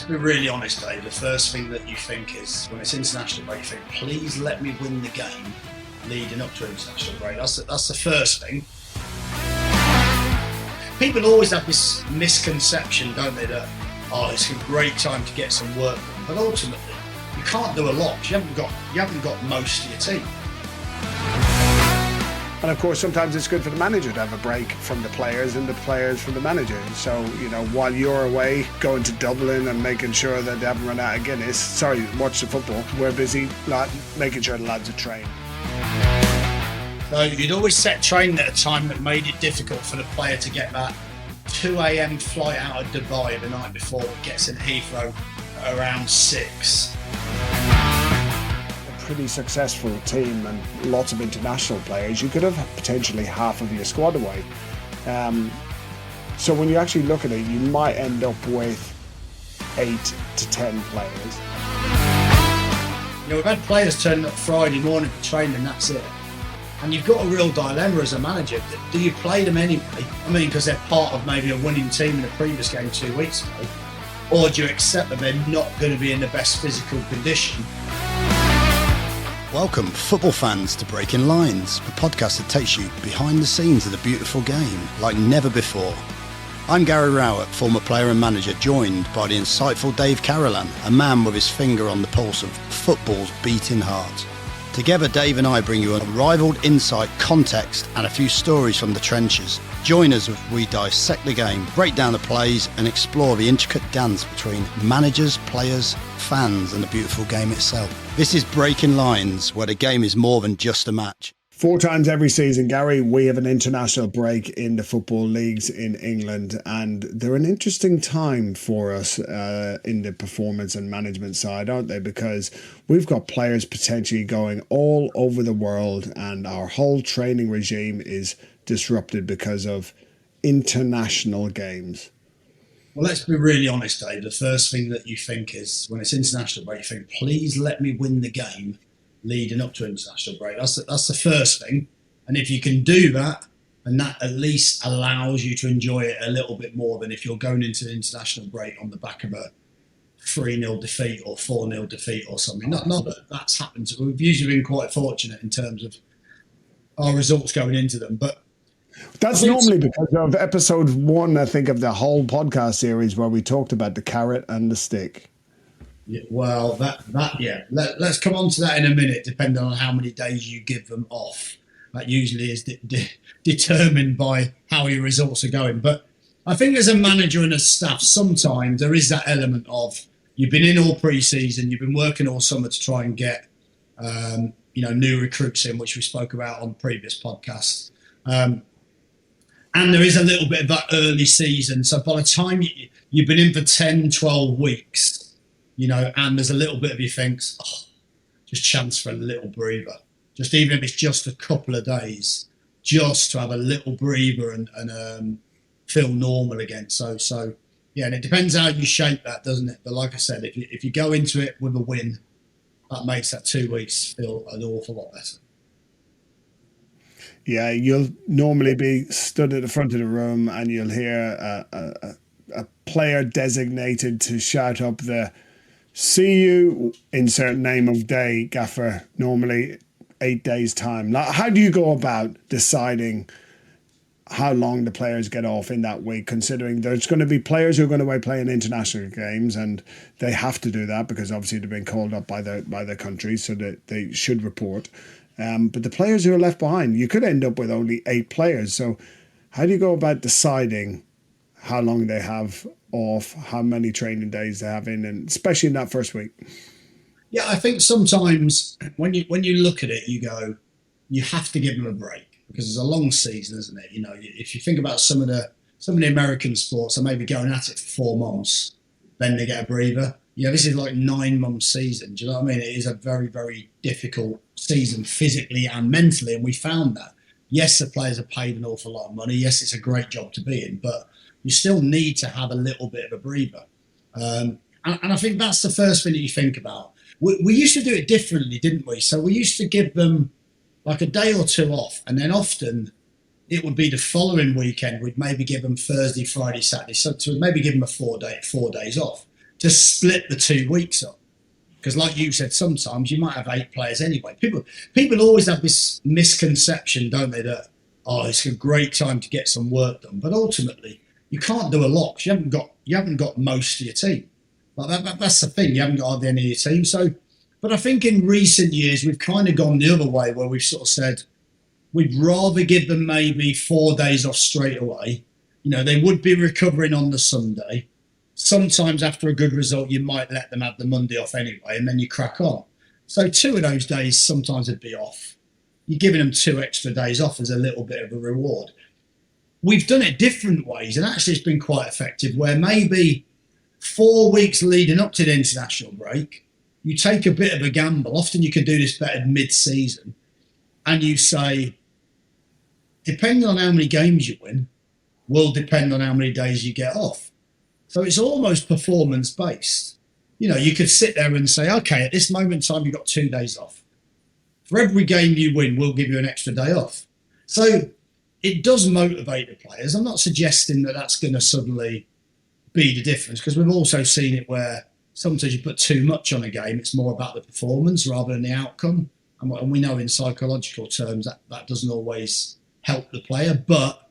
be really honest, Dave, the first thing that you think is, when it's international break, you think, please let me win the game leading up to international break. That's the first thing. People always have this misconception, don't they, that, it's a great time to get some work done. But ultimately, you can't do a lot because you haven't got most of your team. And of course, sometimes it's good for the manager to have a break from the players and the players from the manager. So, while you're away, going to Dublin and making sure that they haven't run out of Guinness, watch the football, we're busy making sure the lads are trained. So you'd always set training at a time that made it difficult for the player to get that 2 a.m. flight out of Dubai the night before that gets in Heathrow around 6. Pretty successful team and lots of international players, you could have potentially half of your squad away. So when you actually look at it, you might end up with 8 to 10 players. We've had players turning up Friday morning for training and that's it. And you've got a real dilemma as a manager. Do you play them anyway? Because they're part of maybe a winning team in a previous game 2 weeks ago. Or do you accept that they're not going to be in the best physical condition? Welcome, football fans, to Breaking Lines, the podcast that takes you behind the scenes of the beautiful game like never before. I'm Gary Rowett, former player and manager, joined by the insightful Dave Carolan, a man with his finger on the pulse of football's beating heart. Together, Dave and I bring you unrivaled insight, context and a few stories from the trenches. Join us as we dissect the game, break down the plays and explore the intricate dance between managers, players, fans and the beautiful game itself. This is Breaking Lines, where the game is more than just a match. 4 times every season, Gary, we have an international break in the football leagues in England, and they're an interesting time for us in the performance and management side, aren't they? Because we've got players potentially going all over the world, and our whole training regime is disrupted because of international games. Well, let's be really honest, Dave. The first thing that you think is, when it's international break, you think, please let me win the game leading up to international break. That's the first thing. And if you can do that, and that at least allows you to enjoy it a little bit more than if you're going into the international break on the back of a 3-0 defeat or 4-0 defeat or something. Not that that's happened. We've usually been quite fortunate in terms of our results going into them. But that's normally because of episode 1, I think, of the whole podcast series where we talked about the carrot and the stick. Yeah, well, yeah. Let's come on to that in a minute, depending on how many days you give them off. That usually is determined by how your results are going. But I think as a manager and a staff, sometimes there is that element of you've been in all pre-season, you've been working all summer to try and get new recruits in, which we spoke about on previous podcasts. And there is a little bit of that early season. So by the time you've been in for 10, 12 weeks, and there's a little bit of you thinks, just chance for a little breather. Just even if it's just a couple of days, just to have a little breather and feel normal again. So yeah, and it depends how you shape that, doesn't it? But like I said, if you go into it with a win, that makes that 2 weeks feel an awful lot better. Yeah, you'll normally be stood at the front of the room and you'll hear a player designated to shout up the "See you," insert name of day, gaffer, normally 8 days' time. Now, how do you go about deciding how long the players get off in that week, considering there's going to be players who are going to be playing international games and they have to do that because obviously they've been called up by their country, so that they should report. But the players who are left behind, you could end up with only 8 players. So how do you go about deciding how long they have off, how many training days they have in, and especially in that first week? Yeah, I think sometimes when you look at it, you go, you have to give them a break because it's a long season, isn't it? If you think about some of the American sports, are maybe going at it for 4 months, then they get a breather. This is like 9 month season. Do you know what I mean? It is a very, very difficult season physically and mentally, and we found that. Yes, the players are paid an awful lot of money. Yes, it's a great job to be in, but you still need to have a little bit of a breather. And I think that's the first thing that you think about. We used to do it differently, didn't we? So we used to give them like a day or 2 off, and then often it would be the following weekend. We'd maybe give them Thursday, Friday, Saturday. So to maybe give them a 4 days off to split the 2 weeks up. Because like you said, sometimes you might have 8 players anyway. People always have this misconception, don't they, that, oh, it's a great time to get some work done. But ultimately, you can't do a lot because you haven't got most of your team. Like that's the thing, you haven't got hardly any of your team. So, but I think in recent years, we've kind of gone the other way where we've sort of said, we'd rather give them maybe 4 days off straight away. You know, they would be recovering on the Sunday. Sometimes after a good result, you might let them have the Monday off anyway, and then you crack on. So 2 of those days sometimes would be off. You're giving them 2 extra days off as a little bit of a reward. We've done it different ways, and actually it's been quite effective, where maybe 4 weeks leading up to the international break, you take a bit of a gamble. Often you can do this better mid-season, and you say, depending on how many games you win, will depend on how many days you get off. So it's almost performance-based. You know, you could sit there and say, okay, at this moment in time, you've got 2 days off. For every game you win, we'll give you an extra day off. So it does motivate the players. I'm not suggesting that that's going to suddenly be the difference, because we've also seen it where sometimes you put too much on a game. It's more about the performance rather than the outcome. And we know in psychological terms that doesn't always help the player, but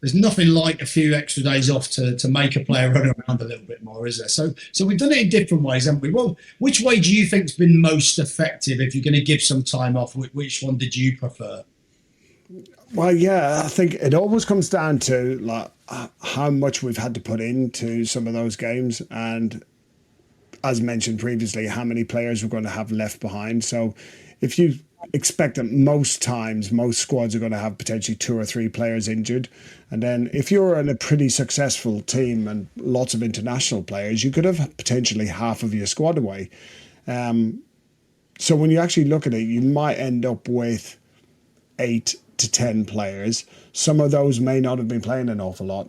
there's nothing like a few extra days off to make a player run around a little bit more, is there? So we've done it in different ways, haven't we? Well, which way do you think's been most effective if you're going to give some time off? Which one did you prefer? Well, yeah, I think it always comes down to like how much we've had to put into some of those games, and as mentioned previously, how many players we're going to have left behind. So if you expect that most times, most squads are going to have potentially 2 or 3 players injured. And then if you're in a pretty successful team and lots of international players, you could have potentially half of your squad away. So when you actually look at it, you might end up with 8 to 10 players. Some of those may not have been playing an awful lot.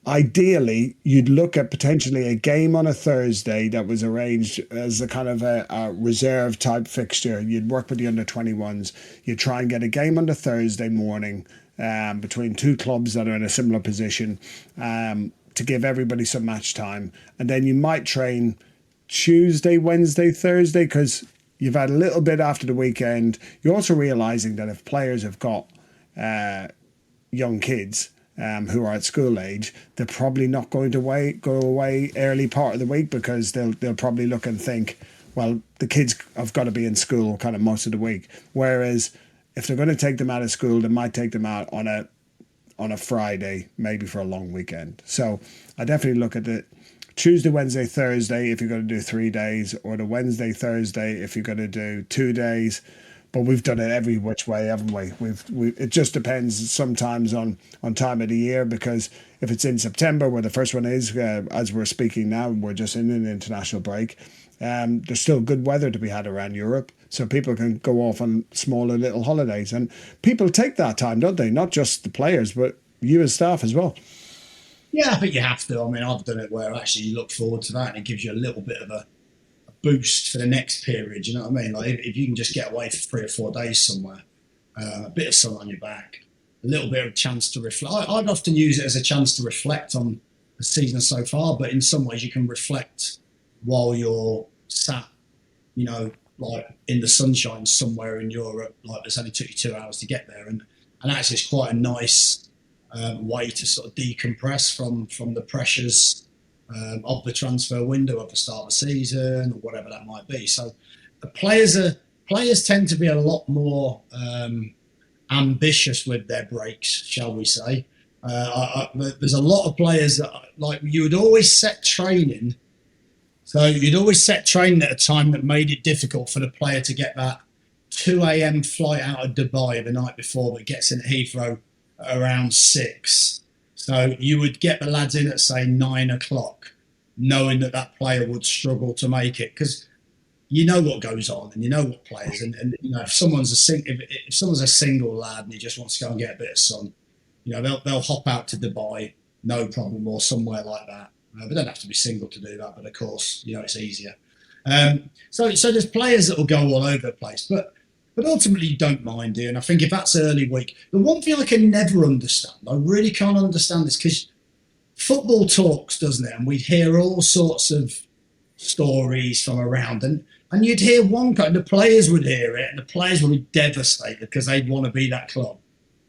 Ideally, you'd look at potentially a game on a Thursday that was arranged as a kind of a reserve type fixture. You'd work with the under-21s. You'd try and get a game on the Thursday morning between 2 clubs that are in a similar position to give everybody some match time. And then you might train Tuesday, Wednesday, Thursday, because you've had a little bit after the weekend. You're also realising that if players have got young kids who are at school age, they're probably not going to go away early part of the week, because they'll probably look and think, well, the kids have got to be in school kind of most of the week. Whereas if they're going to take them out of school, they might take them out on a Friday, maybe for a long weekend. So I definitely look at the Tuesday, Wednesday, Thursday if you're going to do 3 days, or the Wednesday, Thursday if you're going to do 2 days. But we've done it every which way, haven't we? It just depends sometimes on time of the year, because if it's in September, where the first one is, as we're speaking now, we're just in an international break, there's still good weather to be had around Europe, so people can go off on smaller little holidays. And people take that time, don't they? Not just the players, but you as staff as well. Yeah, I think you have to. I mean, I've done it where actually you look forward to that and it gives you a little bit of a boost for the next period, you know what I mean? Like if you can just get away for 3 or 4 days somewhere, a bit of sun on your back, a little bit of a chance to reflect. I'd often use it as a chance to reflect on the season so far, but in some ways you can reflect while you're sat, you know, like in the sunshine somewhere in Europe, like it's only took you 2 hours to get there, and actually it's quite a nice way to sort of decompress from the pressures of the transfer window at the start of the season or whatever that might be. So the players tend to be a lot more ambitious with their breaks, shall we say. There's a lot of players that, like, you would always set training. So you'd always set training at a time that made it difficult for the player to get that 2 a.m. flight out of Dubai the night before that gets in at Heathrow at around 6. So you would get the lads in at, say, 9 o'clock, knowing that player would struggle to make it, because you know what goes on and you know what players. And you know, if someone's a single lad and he just wants to go and get a bit of sun, you know, they'll hop out to Dubai, no problem, or somewhere like that. They don't have to be single to do that, but of course, you know, it's easier. So there's players that will go all over the place, but ultimately you don't mind, do you? And I think if that's early week, the one thing I can never understand, I really can't understand this, because football talks, doesn't it? And we'd hear all sorts of stories from around, and you'd hear one kind. The players would hear it, and the players would be devastated because they'd want to be that club.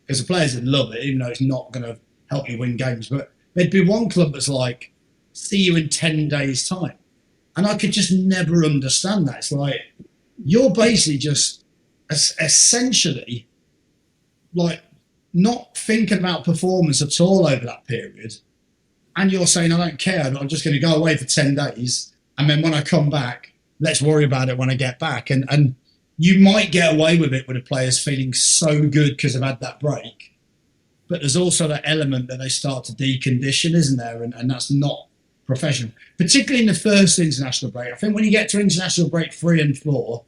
Because the players would love it, even though it's not going to help you win games. But there'd be one club that's like, see you in 10 days' time. And I could just never understand that. It's like, you're basically just essentially like not thinking about performance at all over that period. And you're saying, I don't care, I'm just going to go away for 10 days. And then when I come back, let's worry about it when I get back. And you might get away with it with the players feeling so good because they've had that break. But there's also that element that they start to decondition, isn't there? And that's not professional, particularly in the first international break. I think when you get to international break 3 and 4,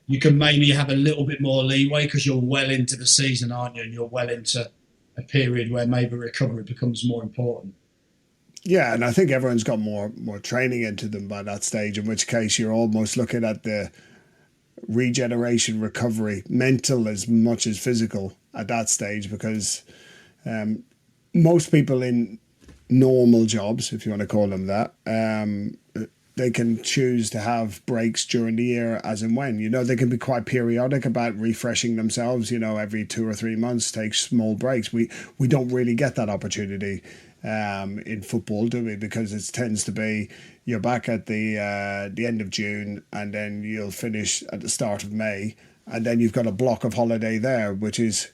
you can maybe have a little bit more leeway because you're well into the season, aren't you? And you're well into a period where maybe recovery becomes more important. Yeah, and I think everyone's got more training into them by that stage, in which case you're almost looking at the regeneration, recovery, mental as much as physical at that stage, because most people in normal jobs, if you want to call them that, they can choose to have breaks during the year as and when. You know, they can be quite periodic about refreshing themselves, you know, every 2 or 3 months, take small breaks. We don't really get that opportunity in football, do we? Because it tends to be you're back at the end of June, and then you'll finish at the start of May, and then you've got a block of holiday there, which is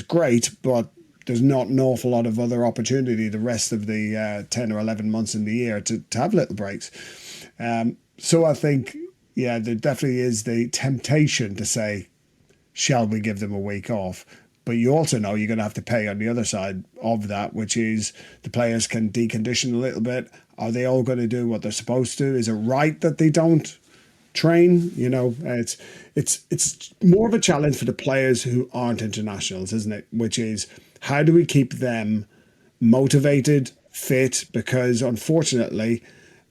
great, but there's not an awful lot of other opportunity the rest of the 10 or 11 months in the year to have little breaks. So I think, yeah, there definitely is the temptation to say, shall we give them a week off? But you also know you're going to have to pay on the other side of that, which is the players can decondition a little bit. Are they all going to do what they're supposed to? Is it right that they don't train? You know, it's more of a challenge for the players who aren't internationals, isn't it? Which is, how do we keep them motivated, fit? Because unfortunately,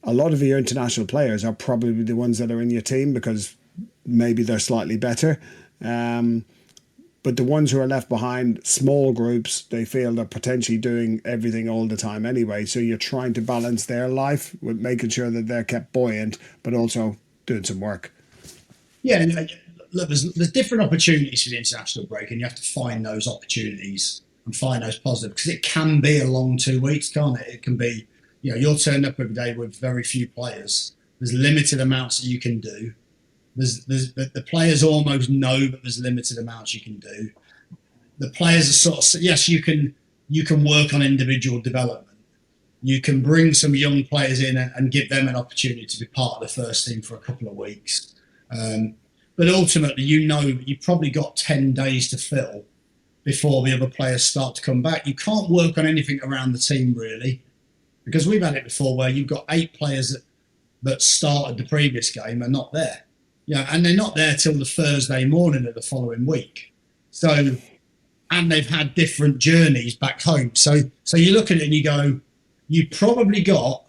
a lot of your international players are probably the ones that are in your team because maybe they're slightly better. But the ones who are left behind, small groups, they feel they're potentially doing everything all the time anyway. So you're trying to balance their life with making sure that they're kept buoyant, but also doing some work. Yeah, and look, there's different opportunities for the international break, and you have to find those opportunities and find those positives, because it can be a long 2 weeks, can't it? It can be, you know, you're turned up every day with very few players. There's limited amounts that you can do. The players almost know that there's limited amounts you can do. The players are sort of, yes, you can work on individual development. You can bring some young players in and give them an opportunity to be part of the first team for a couple of weeks. But ultimately, you know, you've probably got 10 days to fill before the other players start to come back. You can't work on anything around the team, really, because we've had it before where you've got 8 players that started the previous game are not there. Yeah, and they're not there till the Thursday morning of the following week. So, and they've had different journeys back home. So you look at it and you go, you probably got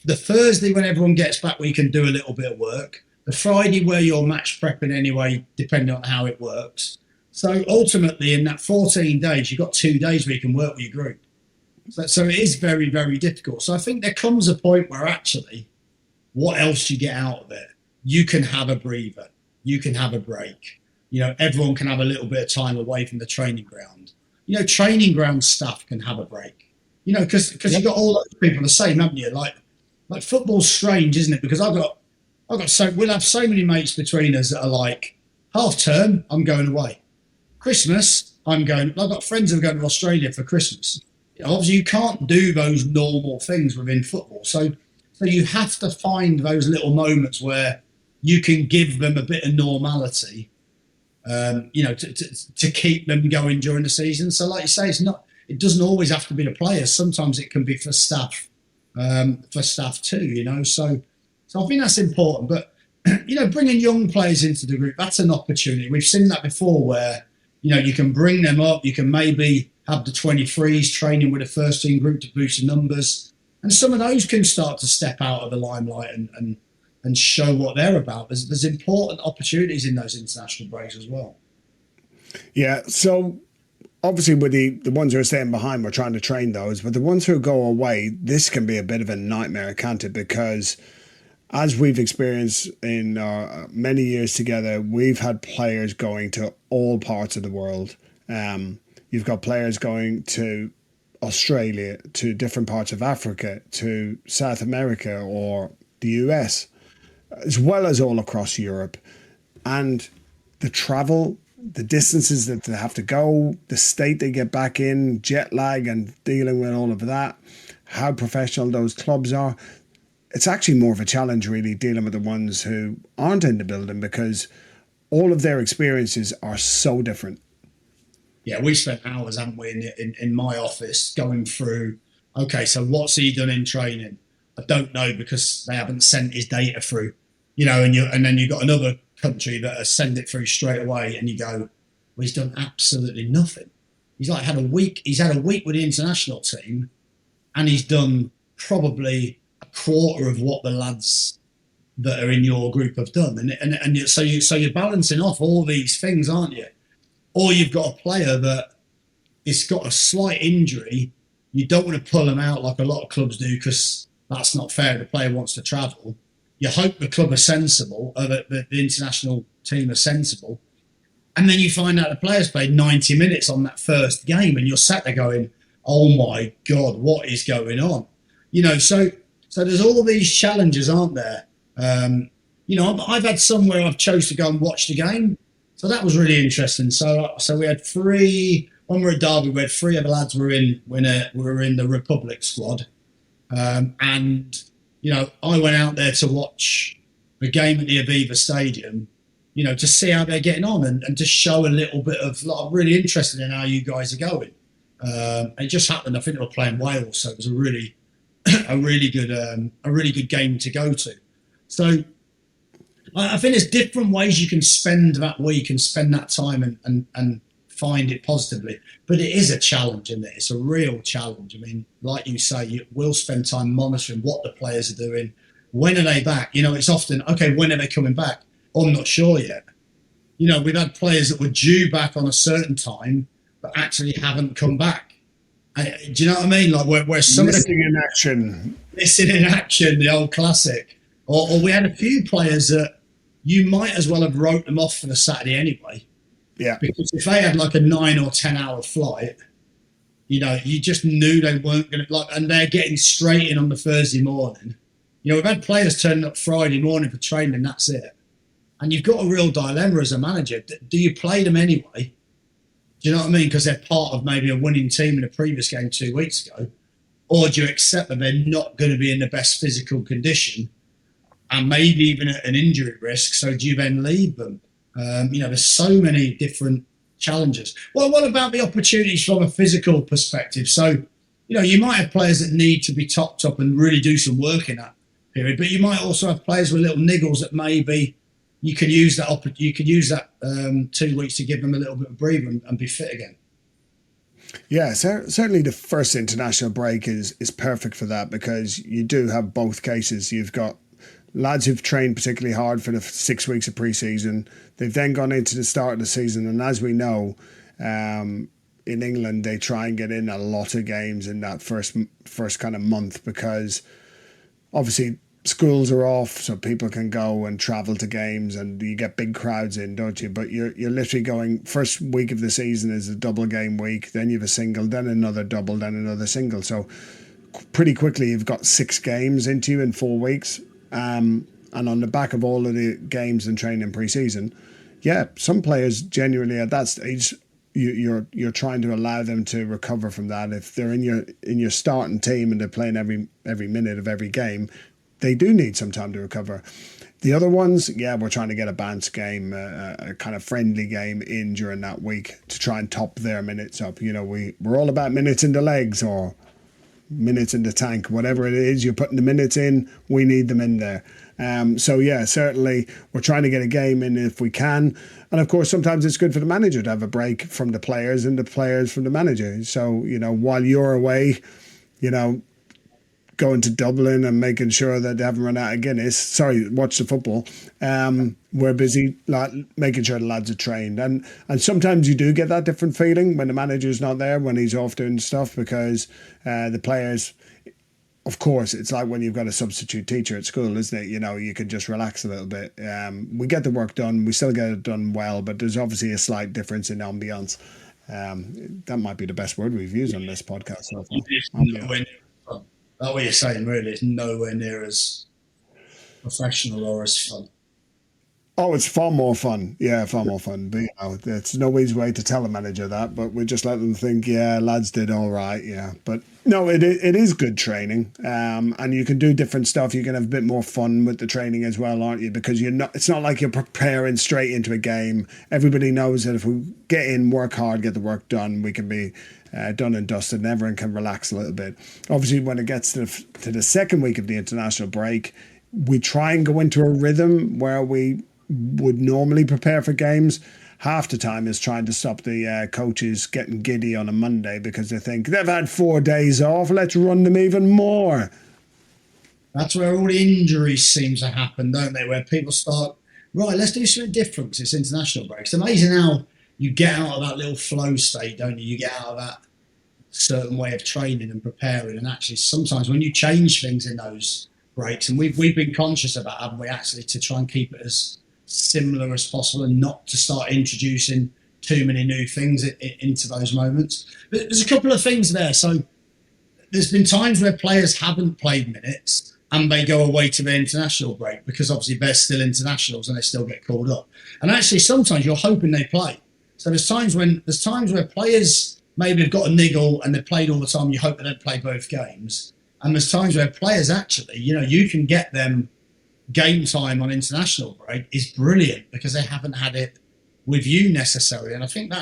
the Thursday when everyone gets back where you can do a little bit of work, the Friday where you're match prepping anyway, depending on how it works. So ultimately, in that 14 days, you've got 2 days where you can work with your group. So it is very, very difficult. So I think there comes a point where actually, what else do you get out of it? You can have a breather. You can have a break. You know, everyone can have a little bit of time away from the training ground. You know, training ground staff can have a break. You know, because you've got all those people the same, haven't you? Like football's strange, isn't it? Because we'll have so many mates between us that are like, half term, I'm going away. Christmas, I've got friends who are going to Australia for Christmas. Obviously, you can't do those normal things within football. So you have to find those little moments where you can give them a bit of normality, you know, to keep them going during the season. So like you say, it doesn't always have to be the players. Sometimes it can be for staff too, you know. So I think that's important. But, you know, bringing young players into the group, that's an opportunity. We've seen that before where, you know, you can bring them up. You can maybe have the 23s training with a first team group to boost the numbers. And some of those can start to step out of the limelight and show what they're about. There's important opportunities in those international breaks as well. Yeah, so obviously with the ones who are staying behind, we're trying to train those, but the ones who go away, this can be a bit of a nightmare, can't it? Because as we've experienced in our many years together, we've had players going to all parts of the world. You've got players going to Australia, to different parts of Africa, to South America or the US, as well as all across Europe. And the travel, the distances that they have to go, the state they get back in, jet lag and dealing with all of that, how professional those clubs are. It's actually more of a challenge really dealing with the ones who aren't in the building because all of their experiences are so different. Yeah, we spent hours, haven't we, in my office going through, okay, so what's he done in training? I don't know because they haven't sent his data through, and then you've got another country that has sent it through straight away and you go, well, he's done absolutely nothing. He's had a week with the international team and he's done probably a quarter of what the lads that are in your group have done. And so you're balancing off all these things, aren't you? Or you've got a player that has got a slight injury. You don't want to pull them out like a lot of clubs do because that's not fair. The player wants to travel. You hope the club are sensible, or that the international team are sensible. And then you find out the player's played 90 minutes on that first game and you're sat there going, oh my God, what is going on? So there's all these challenges, aren't there? I've had some where I've chose to go and watch the game. So that was really interesting. So we had three, when we were at Derby, we had three of the lads were in the Republic squad. And I went out there to watch the game at the Aviva Stadium, to see how they're getting on and to show a little bit of, I'm really interested in how you guys are going. It just happened, I think they were playing Wales, so it was a really good game to go to. So I think there's different ways you can spend that week and spend that time and find it positively. But it is a challenge, isn't it? It's a real challenge. I mean, like you say, you will spend time monitoring what the players are doing. When are they back? It's often, okay, when are they coming back? I'm not sure yet. We've had players that were due back on a certain time, but actually haven't come back. Do you know what I mean? Like where some missing in action, the old classic. Or we had a few players that you might as well have wrote them off for the Saturday anyway. Yeah. Because if they had like a 9 or 10 hour flight, you just knew they weren't going to and they're getting straight in on the Thursday morning. We've had players turning up Friday morning for training and that's it. And you've got a real dilemma as a manager. Do you play them anyway? Do you know what I mean? Because they're part of maybe a winning team in a previous game 2 weeks ago. Or do you accept that they're not going to be in the best physical condition and maybe even at an injury risk? So do you then leave them? There's so many different challenges. Well, what about the opportunities from a physical perspective? So, you might have players that need to be topped up and really do some work in that period, but you might also have players with little niggles that maybe you could use that 2 weeks to give them a little bit of breather and be fit again. Yeah, certainly the first international break is perfect for that because you do have both cases. You've got lads who've trained particularly hard for the 6 weeks of pre-season. They've then gone into the start of the season, and as we know, in England they try and get in a lot of games in that first kind of month because obviously schools are off, so people can go and travel to games, and you get big crowds in, don't you? But you're literally going, first week of the season is a double game week, then you have a single, then another double, then another single. So pretty quickly you've got 6 games into you in 4 weeks. And on the back of all of the games and training pre-season, yeah, some players genuinely at that stage, you're trying to allow them to recover from that. If they're in your starting team and they're playing every minute of every game, they do need some time to recover. The other ones, yeah, we're trying to get a bounce game, a kind of friendly game in during that week to try and top their minutes up. We're all about minutes in the legs or minutes in the tank, whatever it is, you're putting the minutes in, we need them in there. So yeah, certainly we're trying to get a game in if we can. And of course, sometimes it's good for the manager to have a break from the players and the players from the manager. So, while you're away, going to Dublin and making sure that they haven't run out of Guinness. Sorry, watch the football. We're busy making sure the lads are trained. And sometimes you do get that different feeling when the manager's not there, when he's off doing stuff, because the players, of course, it's like when you've got a substitute teacher at school, isn't it? You know, you can just relax a little bit. We get the work done. We still get it done well, but there's obviously a slight difference in ambience. That might be the best word we've used on this podcast so far. That's what you're saying, really. It's nowhere near as professional or as fun. Oh, it's far more fun. Yeah, far more fun. But, you know, it's no easy way to tell a manager that, but we just let them think, yeah, lads did all right, yeah. But no, it is good training, and you can do different stuff. You can have a bit more fun with the training as well, aren't you? Because it's not like you're preparing straight into a game. Everybody knows that if we get in, work hard, get the work done, we can be done and dusted, and everyone can relax a little bit. Obviously, when it gets to the second week of the international break, we try and go into a rhythm where we would normally prepare for games. Half the time is trying to stop the coaches getting giddy on a Monday because they think they've had 4 days off, let's run them even more. That's where all the injuries seem to happen, don't they? Where people start, right, let's do something different because it's international break. It's amazing how you get out of that little flow state, don't you? You get out of that certain way of training and preparing, and actually sometimes when you change things in those breaks, and we've been conscious about, haven't we, actually, to try and keep it as similar as possible and not to start introducing too many new things into those moments. But there's a couple of things there. So there's been times where players haven't played minutes and they go away to their international break because obviously they're still internationals and they still get called up. And actually sometimes you're hoping they play. So there's times where players maybe have got a niggle and they've played all the time, you hope they don't play both games. And there's times where players actually, you know, you can get them game time on international break is brilliant because they haven't had it with you necessarily. And I think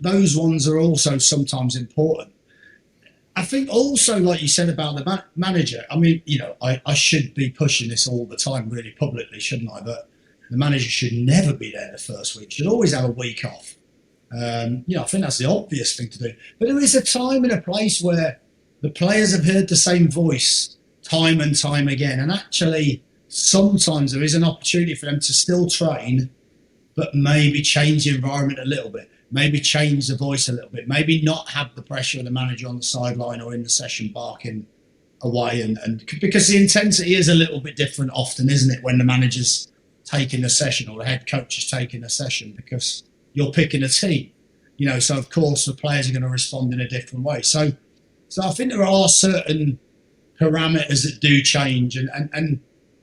those ones are also sometimes important. I think also, like you said about the manager, I mean, you know, I should be pushing this all the time really publicly, shouldn't I? But the manager should never be there the first week, should always have a week off. You know, I think that's the obvious thing to do. But there is a time and a place where the players have heard the same voice time and time again. And actually, sometimes there is an opportunity for them to still train, but maybe change the environment a little bit, maybe change the voice a little bit, maybe not have the pressure of the manager on the sideline or in the session barking away. And because the intensity is a little bit different often, isn't it, when the manager's taking a session or the head coach is taking a session, because you're picking a team, you know, so of course the players are going to respond in a different way. So I think there are certain parameters that do change, and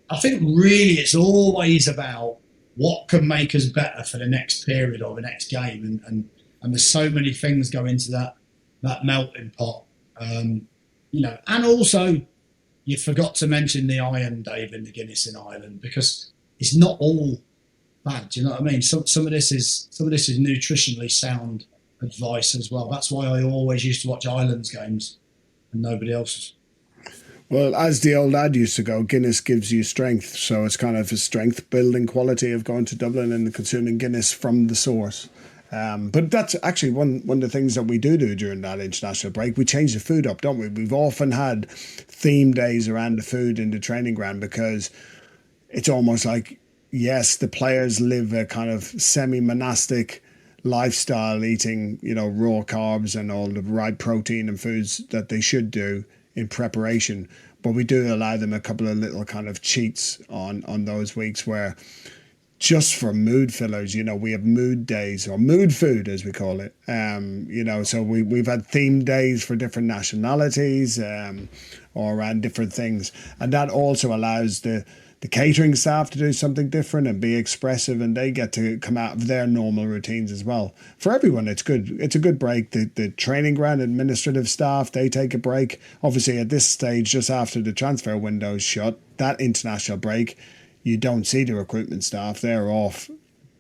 I think really it's always about what can make us better for the next period or the next game, and there's so many things go into that melting pot, you know. And also you forgot to mention the iron, Dave, in the Guinness in Ireland, because it's not all bad. Do you know what I mean? Some of this is nutritionally sound advice as well. That's why I always used to watch Ireland's games and nobody else's. Well, as the old ad used to go, Guinness gives you strength. So it's kind of a strength building quality of going to Dublin and consuming Guinness from the source. But that's actually one of the things that we do during that international break. We change the food up, don't we? We've often had theme days around the food in the training ground, because it's almost like, yes, the players live a kind of semi-monastic lifestyle, eating, you know, raw carbs and all the right protein and foods that they should do in preparation, but we do allow them a couple of little kind of cheats on those weeks where, just for mood fillers, you know, we have mood days, or mood food as we call it, you know. So we've had themed days for different nationalities, or around different things, and that also allows the catering staff to do something different and be expressive, and they get to come out of their normal routines as well. For everyone, it's good. It's a good break. The training ground administrative staff, they take a break. Obviously, at this stage, just after the transfer window is shut, that international break, you don't see the recruitment staff. They're off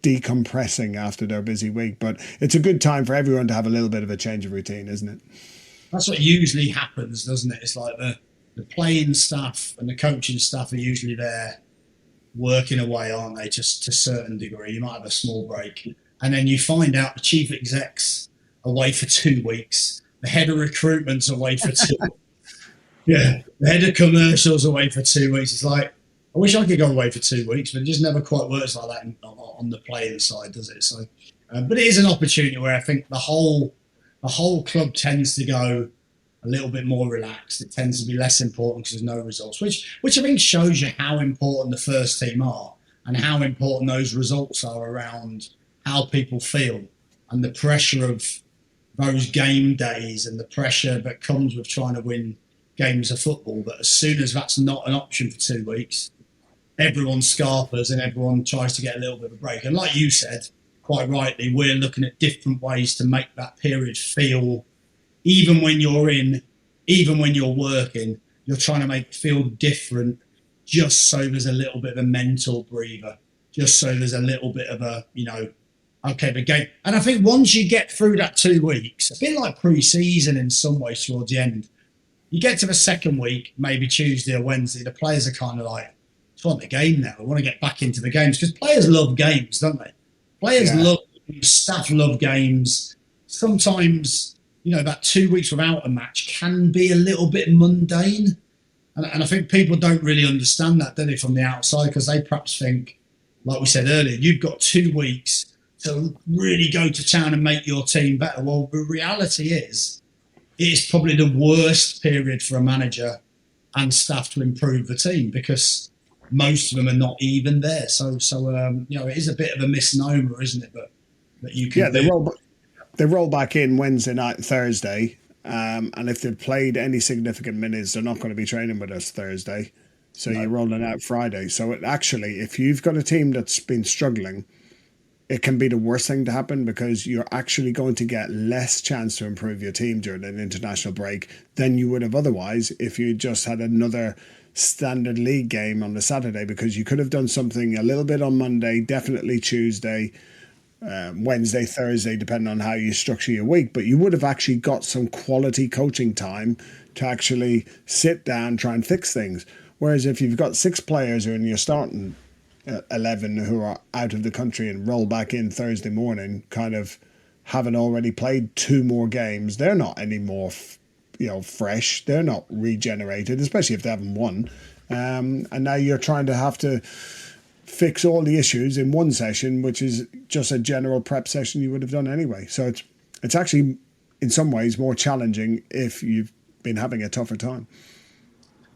decompressing after their busy week. But it's a good time for everyone to have a little bit of a change of routine, isn't it? That's what usually happens, doesn't it? It's like the playing staff and the coaching staff are usually there working away, aren't they, just to a certain degree. You might have a small break. And then you find out the chief exec's away for 2 weeks. The head of recruitment's away for 2 weeks. Yeah, the head of commercials away for 2 weeks. It's like, I wish I could go away for 2 weeks, but it just never quite works like that on the playing side, does it? So, but it is an opportunity where I think the whole club tends to go a little bit more relaxed. It tends to be less important because there's no results, which I think shows you how important the first team are and how important those results are around how people feel and the pressure of those game days and the pressure that comes with trying to win games of football. But as soon as that's not an option for 2 weeks, everyone scarpers and everyone tries to get a little bit of a break. And like you said, quite rightly, we're looking at different ways to make that period feel, even when you're in, even when you're working, you're trying to make it feel different, just so there's a little bit of a mental breather, just so there's a little bit of a, okay, the game. And I think once you get through that 2 weeks, a bit like pre-season in some ways towards the end, you get to the second week, maybe Tuesday or Wednesday, the players are kind of like, just want the game now. I want to get back into the games because players love games, don't they? Players love games, staff love games. Sometimes, that 2 weeks without a match can be a little bit mundane. And I think people don't really understand that, do they, from the outside, because they perhaps think, like we said earlier, you've got 2 weeks to really go to town and make your team better. Well, the reality is, it's probably the worst period for a manager and staff to improve the team because most of them are not even there. So it is a bit of a misnomer, isn't it? But you can. Yeah, they roll back in Wednesday night, Thursday, and if they've played any significant minutes, they're not going to be training with us Thursday. So you're rolling out Friday. So if you've got a team that's been struggling, it can be the worst thing to happen because you're actually going to get less chance to improve your team during an international break than you would have otherwise if you just had another standard league game on the Saturday, because you could have done something a little bit on Monday, definitely Tuesday, Wednesday, Thursday, depending on how you structure your week. But you would have actually got some quality coaching time to actually sit down, try and fix things. Whereas if you've got 6 players who are in your starting 11 who are out of the country and roll back in Thursday morning, kind of haven't already played 2 more games, they're not any more fresh, they're not regenerated, especially if they haven't won, and now you're trying to have to fix all the issues in one session, which is just a general prep session you would have done anyway. So it's actually in some ways more challenging if you've been having a tougher time.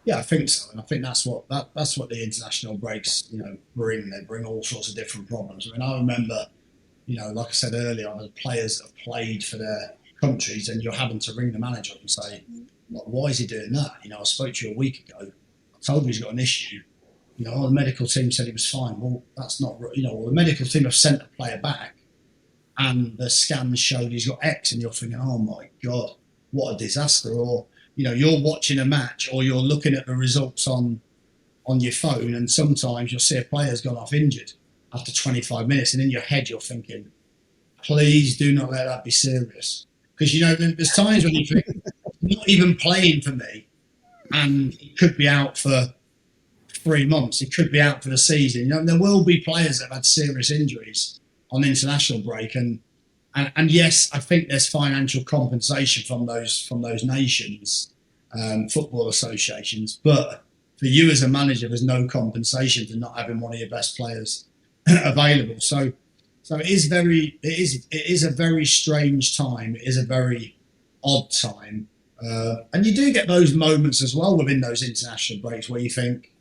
Yeah, I think so, and I think that's what the international breaks, bring. They bring all sorts of different problems. I mean, I remember, like I said earlier, the players that have played for their countries, and you're having to ring the manager up and say, "Why is he doing that?" I spoke to you a week ago. I told him he's got an issue. The medical team said he was fine. Well, that's not. Well, the medical team have sent the player back, and the scans showed he's got X, and you're thinking, "Oh my God, what a disaster!" Or you're watching a match or you're looking at the results on your phone, and sometimes you'll see a player's gone off injured after 25 minutes, and in your head you're thinking, please do not let that be serious. Because, there's times when you think, not even playing for me, and he could be out for 3 months, he could be out for the season. There will be players that have had serious injuries on international break, and yes, I think there's financial compensation from those nations, football associations. But for you as a manager, there's no compensation for not having one of your best players available. So it is a very strange time. It is a very odd time, and you do get those moments as well within those international breaks where you think,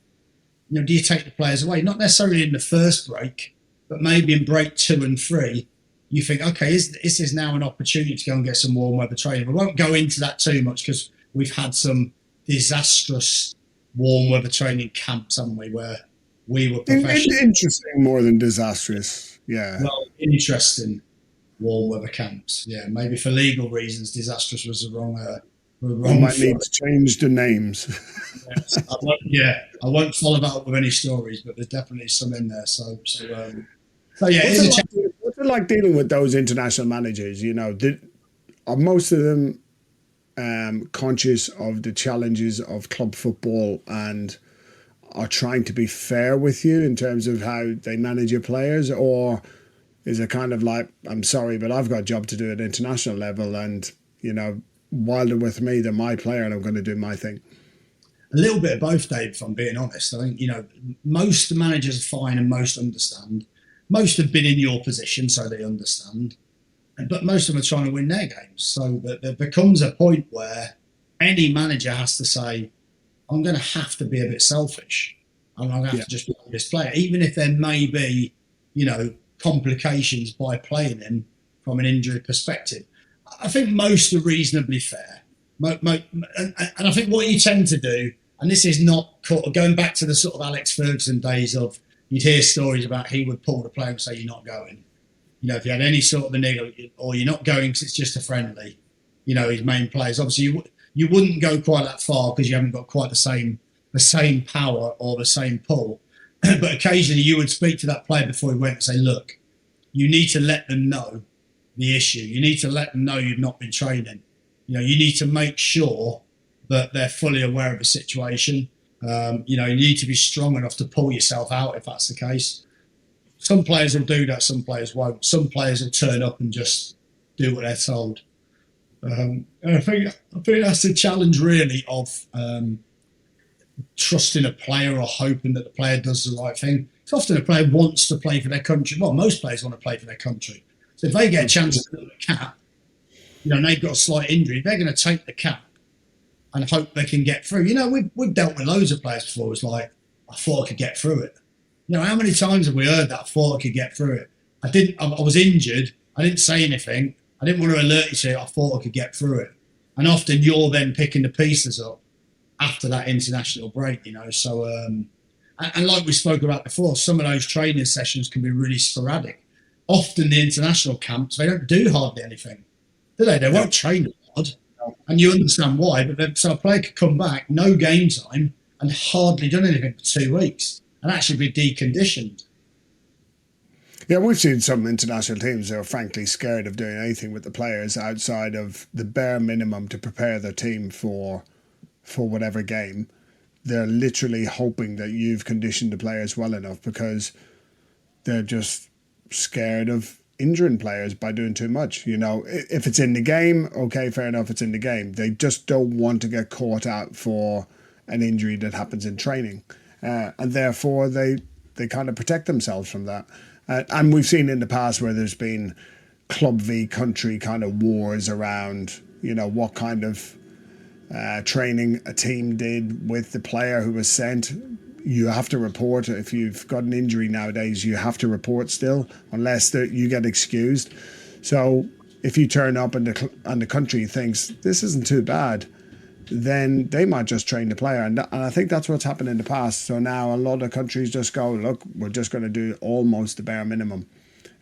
do you take the players away? Not necessarily in the first break, but maybe in break 2 and 3. You think, okay, is this now an opportunity to go and get some warm weather training? We won't go into that too much because we've had some disastrous warm weather training camps, haven't we, where we were professional. Interesting more than disastrous, yeah. Well, interesting warm weather camps, yeah. Maybe for legal reasons, disastrous was the wrong. We might need to change the names. Yes, I won't follow that up with any stories, but there's definitely some in there. So yeah, what's it like dealing with those international managers? Are most of them conscious of the challenges of club football and are trying to be fair with you in terms of how they manage your players? Or is it kind of like, I'm sorry, but I've got a job to do at international level, and, while they're with me, they're my player and I'm going to do my thing? a little bit of both, Dave, if I'm being honest. I think, most managers are fine and most understand. Most have been in your position, so they understand. But most of them are trying to win their games. So there becomes a point where any manager has to say, I'm going to have to be a bit selfish. And I'm going to have to just be this player, even if there may be, complications by playing him from an injury perspective. I think most are reasonably fair. And I think what you tend to do, and this is not going back to the sort of Alex Ferguson days of, you'd hear stories about he would pull the player and say, you're not going. If you had any sort of a niggle, or you're not going because it's just a friendly, his main players. Obviously, you wouldn't go quite that far because you haven't got quite the same power or the same pull. But occasionally you would speak to that player before he went and say, look, you need to let them know the issue. You need to let them know you've not been training. You need to make sure that they're fully aware of the situation. You need to be strong enough to pull yourself out if that's the case. Some players will do that, some players won't. Some players will turn up and just do what they're told. And I think that's the challenge really of trusting a player or hoping that the player does the right thing. It's often a player wants to play for their country. Well, most players want to play for their country. So if they get a chance to put the cap, and they've got a slight injury, they're going to take the cap and hope they can get through. We've dealt with loads of players before. It's like, I thought I could get through it. How many times have we heard that? I thought I could get through it. I was injured. I didn't say anything. I didn't want to alert you to it. I thought I could get through it. And often you're then picking the pieces up after that international break, So, and like we spoke about before, some of those training sessions can be really sporadic. Often the international camps, they don't do hardly anything, do they? They won't train hard. And you understand why. But so a player could come back, no game time, and hardly done anything for 2 weeks, and actually be deconditioned. Yeah, we've seen some international teams that are frankly scared of doing anything with the players outside of the bare minimum to prepare their team for whatever game. They're literally hoping that you've conditioned the players well enough because they're just scared of injuring players by doing too much. If it's in the game, okay, fair enough, it's in the game. They just don't want to get caught out for an injury that happens in training. And therefore they kind of protect themselves from that. And we've seen in the past where there's been club v country kind of wars around, what kind of training a team did with the player who was sent. You have to report. If you've got an injury nowadays, you have to report still, unless you get excused. So if you turn up and the country thinks this isn't too bad, then they might just train the player. And I think that's what's happened in the past. So now a lot of countries just go, look, we're just going to do almost the bare minimum.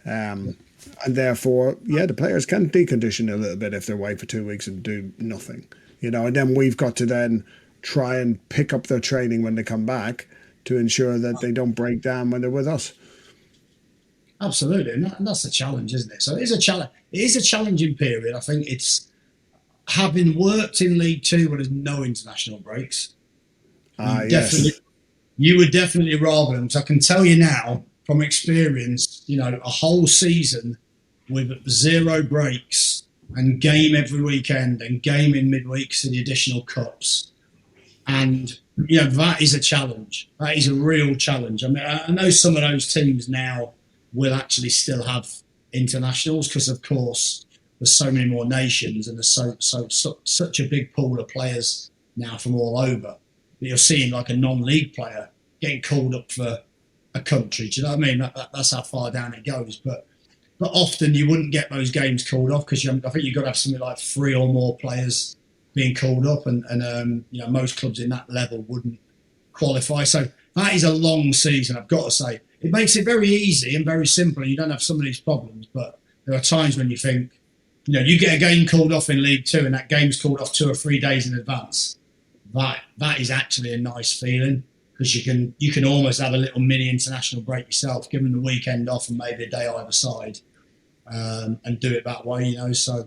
And therefore, the players can decondition a little bit if they're away for 2 weeks and do nothing. And then we've got to then try and pick up their training when they come back to ensure that they don't break down when they're with us. Absolutely. And that's the challenge, isn't it? So it is a challenge. It is a challenging period. I think it's, having worked in League Two where there's no international breaks, you would definitely rather them. So I can tell you now from experience, a whole season with 0 breaks and game every weekend and game in midweeks for the additional cups. And, that is a challenge. That is a real challenge. I mean, I know some of those teams now will actually still have internationals because, of course, there's so many more nations and there's such a big pool of players now from all over. You're seeing like a non-league player getting called up for a country. Do you know what I mean? That's how far down it goes. But often you wouldn't get those games called off because I think you've got to have something like 3 or more players being called up, and most clubs in that level wouldn't qualify. So that is a long season, I've got to say. It makes it very easy and very simple. You don't have some of these problems, but there are times when you think, you get a game called off in League Two and that game's called off 2 or 3 days in advance. That is actually a nice feeling because you can almost have a little mini international break yourself, give them the weekend off and maybe a day either side, and do it that way. So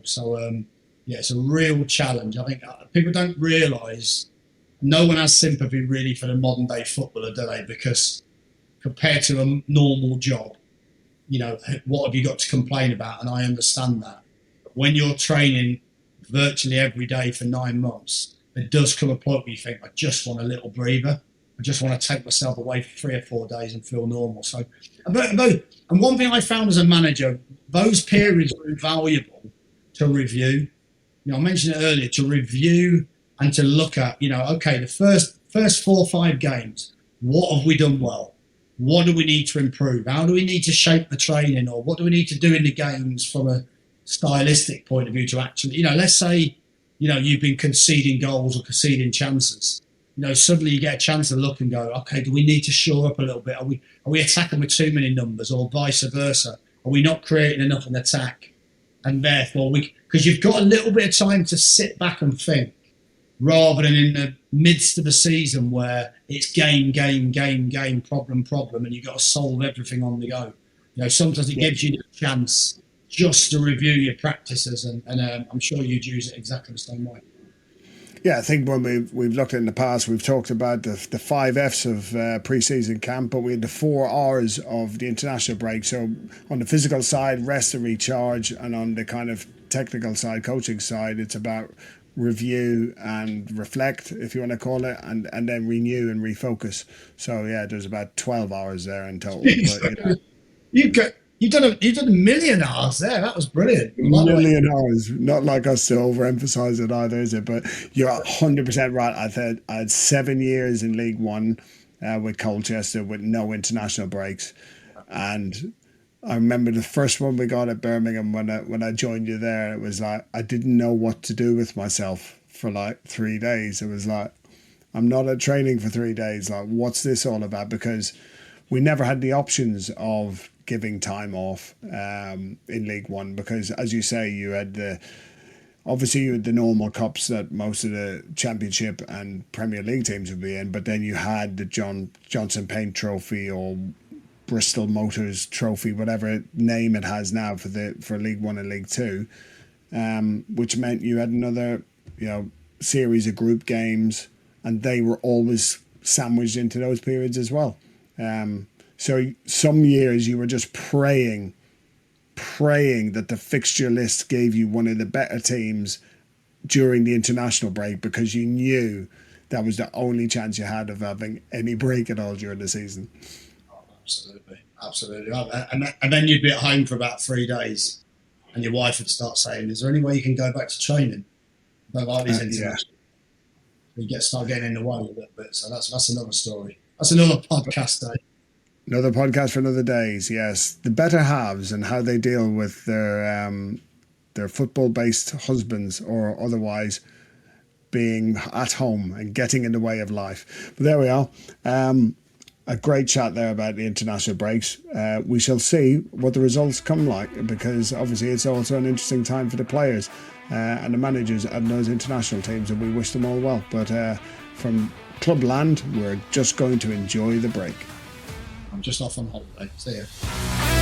it's a real challenge. I think people don't realise. No one has sympathy really for the modern day footballer, do they? Because compared to a normal job, what have you got to complain about? And I understand that. When you're training virtually every day for 9 months, there does come a point where you think, I just want a little breather. I just want to take myself away for 3 or 4 days and feel normal. So, and one thing I found as a manager, those periods were invaluable to review. I mentioned it earlier, to review and to look at, okay, the first 4 or 5 games, what have we done well? What do we need to improve? How do we need to shape the training, or what do we need to do in the games from a stylistic point of view to actually, let's say, you've been conceding goals or conceding chances. Suddenly you get a chance to look and go, okay, do we need to shore up a little bit? Are we attacking with too many numbers, or vice versa? Are we not creating enough in attack? And therefore, because you've got a little bit of time to sit back and think, rather than in the midst of a season where it's game, problem, and you've got to solve everything on the go. Sometimes it gives you the chance just to review your practices, and I'm sure you'd use it exactly the same way. Yeah, I think when we've looked at in the past, we've talked about the 5 Fs of pre-season camp, but we had the 4 Rs of the international break. So on the physical side, rest and recharge, and on the kind of technical side, coaching side, it's about review and reflect, if you want to call it, and then renew and refocus. So yeah, there's about 12 hours there in total. But, You've done a million hours there. That was brilliant. Million hours. Not like us to overemphasize it either, is it? But you're 100% right. I had 7 years in League One with Colchester with no international breaks, and I remember the first one we got at Birmingham when I joined you there. It was like I didn't know what to do with myself for like 3 days. It was like, I'm not at training for 3 days. Like, what's this all about? Because we never had the options of giving time off in League One, because, as you say, you had the normal cups that most of the Championship and Premier League teams would be in, but then you had the Johnson Paint Trophy or Bristol Motors Trophy, whatever name it has now for League One and League Two, which meant you had another series of group games, and they were always sandwiched into those periods as well. So some years you were just praying that the fixture list gave you one of the better teams during the international break, because you knew that was the only chance you had of having any break at all during the season. Absolutely. And then you'd be at home for about 3 days, and your wife would start saying, is there any way you can go back to training? Don't like these international. You start getting in the way a little bit. So that's another story. That's another podcast day. Another podcast for another days, yes. The better halves and how they deal with their football-based husbands or otherwise being at home and getting in the way of life. But there we are. A great chat there about the international breaks. We shall see what the results come like, because obviously it's also an interesting time for the players and the managers and those international teams, and we wish them all well. But from Clubland, we're just going to enjoy the break. I'm just off on holiday. See ya.